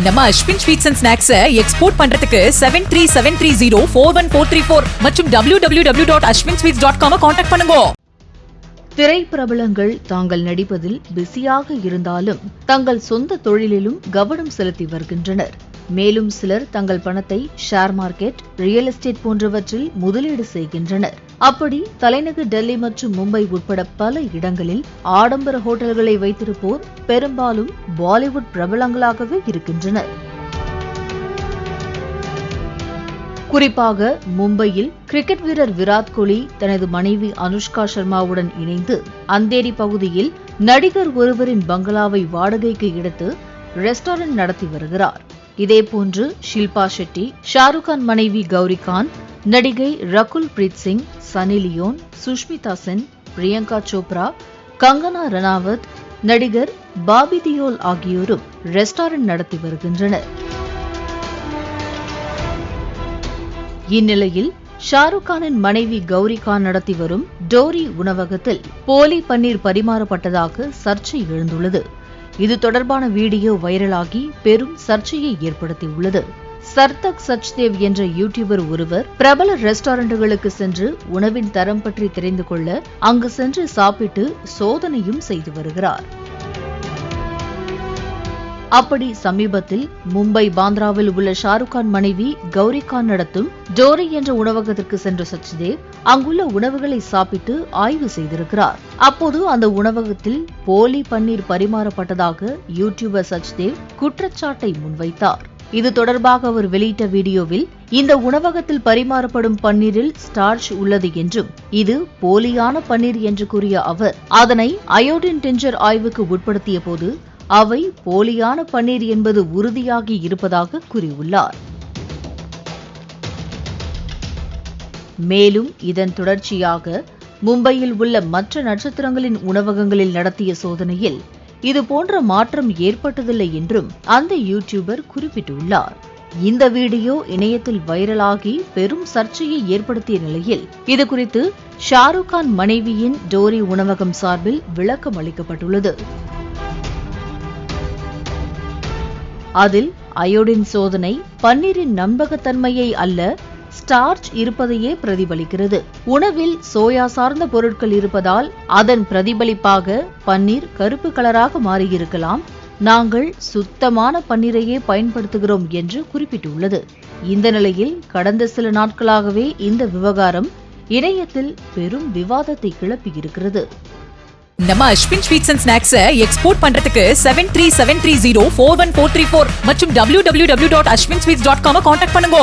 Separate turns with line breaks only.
நம்ம Ashwin sweets and snacks export பண்றதுக்கு 7373041434 மற்றும் www.ashwinsweets.com கான்டாக்ட் பண்ணுங்க.
திரைப்பிரபலங்கள் தாங்கள் நடிப்பதில் பிஸியாக இருந்தாலும் தங்கள் சொந்த தொழிலிலும் கவனம் செலுத்தி வருகின்றனர். மேலும் சிலர் தங்கள் பணத்தை ஷேர் மார்க்கெட், ரியல் எஸ்டேட் போன்றவற்றில் முதலீடு செய்கின்றனர். அப்படி தலைநகர் டெல்லி மற்றும் மும்பை உட்பட பல இடங்களில் ஆடம்பர ஹோட்டல்களை வைத்திருப்போர் பெரும்பாலும் பாலிவுட் பிரபலங்களாகவே இருக்கின்றனர். குறிப்பாக மும்பையில் கிரிக்கெட் வீரர் விராட் கோலி தனது மனைவி அனுஷ்கா சர்மாவுடன் இணைந்து அந்தேரி பகுதியில் நடிகர் ஒருவரின் பங்களாவை வாடகைக்கு எடுத்து ரெஸ்டாரண்ட் நடத்தி வருகிறார். இதேபோன்று ஷில்பா ஷெட்டி, ஷாருக் கான் மனைவி கௌரி கான், நடிகை ரகுல் பிரீத் சிங், சனி லியோன், சுஷ்மிதா சென், பிரியங்கா சோப்ரா, கங்கனா ரனாவத், நடிகர் பாபி தியோல் ஆகியோரும் ரெஸ்டாரண்ட் நடத்தி வருகின்றனர். இந்நிலையில் ஷாருக் கானின் மனைவி கௌரி கான் நடத்தி வரும் டோரி உணவகத்தில் போலி பன்னீர் பரிமாறப்பட்டதாக சர்ச்சை எழுந்துள்ளது. இது தொடர்பான வீடியோ வைரலாகி பெரும் சர்ச்சையை ஏற்படுத்தியுள்ளது. சர்தக் சச்தேவ் என்ற யூடியூபர் ஒருவர் பிரபல ரெஸ்டாரண்ட்டுகளுக்கு சென்று உணவின் தரம் பற்றி தெரிந்து கொள்ள அங்கு சென்று சாப்பிட்டு சோதனையும் செய்து வருகிறார். அப்படி சமீபத்தில் மும்பை பாந்த்ராவில் உள்ள ஷாருக் கான் மனைவி கௌரி கான் நடத்தும் டோரி என்ற உணவகத்திற்கு சென்ற சச்தேவ் அங்குள்ள உணவுகளை சாப்பிட்டு ஆய்வு செய்திருக்கிறார். அப்போது அந்த உணவகத்தில் போலி பன்னீர் பரிமாறப்பட்டதாக யூடியூபர் சச்தேவ் குற்றச்சாட்டை முன்வைத்தார். இது தொடர்பாக அவர் வெளியிட்ட வீடியோவில் இந்த உணவகத்தில் பரிமாறப்படும் பன்னீரில் ஸ்டார்ச் உள்ளது என்றும் இது போலியான பன்னீர் என்று கூறிய அவர் அதனை அயோடின் டிஞ்சர் ஆய்வுக்கு உட்படுத்திய போது அவை போலியான பன்னீர் என்பது உறுதியாகி இருப்பதாக கூறியுள்ளார். மேலும் இதன் தொடர்ச்சியாக மும்பையில் உள்ள மற்ற நட்சத்திரங்களின் உணவகங்களில் நடத்திய சோதனையில் இதுபோன்ற மாற்றம் ஏற்பட்டதில்லை என்றும் அந்த யூடியூபர் குறிப்பிட்டுள்ளார். இந்த வீடியோ இணையத்தில் வைரலாகி பெரும் சர்ச்சையை ஏற்படுத்திய நிலையில் இதுகுறித்து ஷாருக் கான் மனைவியின் டோரி உணவகம் சார்பில் விளக்கம் அளிக்கப்பட்டுள்ளது. அதில் அயோடின் சோதனை பன்னீரின் நம்பகத்தன்மையை அல்ல, ஸ்டார்ச் இருப்பதையே பிரதிபலிக்கிறது. உணவில் சோயா சார்ந்த பொருட்கள் இருப்பதால் அதன் பிரதிபலிப்பாக பன்னீர் கருப்பு கலராக மாறியிருக்கலாம். நாங்கள் சுத்தமான பன்னீரையே பயன்படுத்துகிறோம் என்று குறிப்பிட்டுள்ளது. இந்த நிலையில் கடந்த சில நாட்களாகவே இந்த விவகாரம் இணையத்தில் பெரும் விவாதத்தை கிளப்பியிருக்கிறது.
நம்ம Ashwin sweets and snacks export பண்றதுக்கு 7373041434 மற்றும் www.ashwinsweets.com கான்டாக்ட் பண்ணுங்க.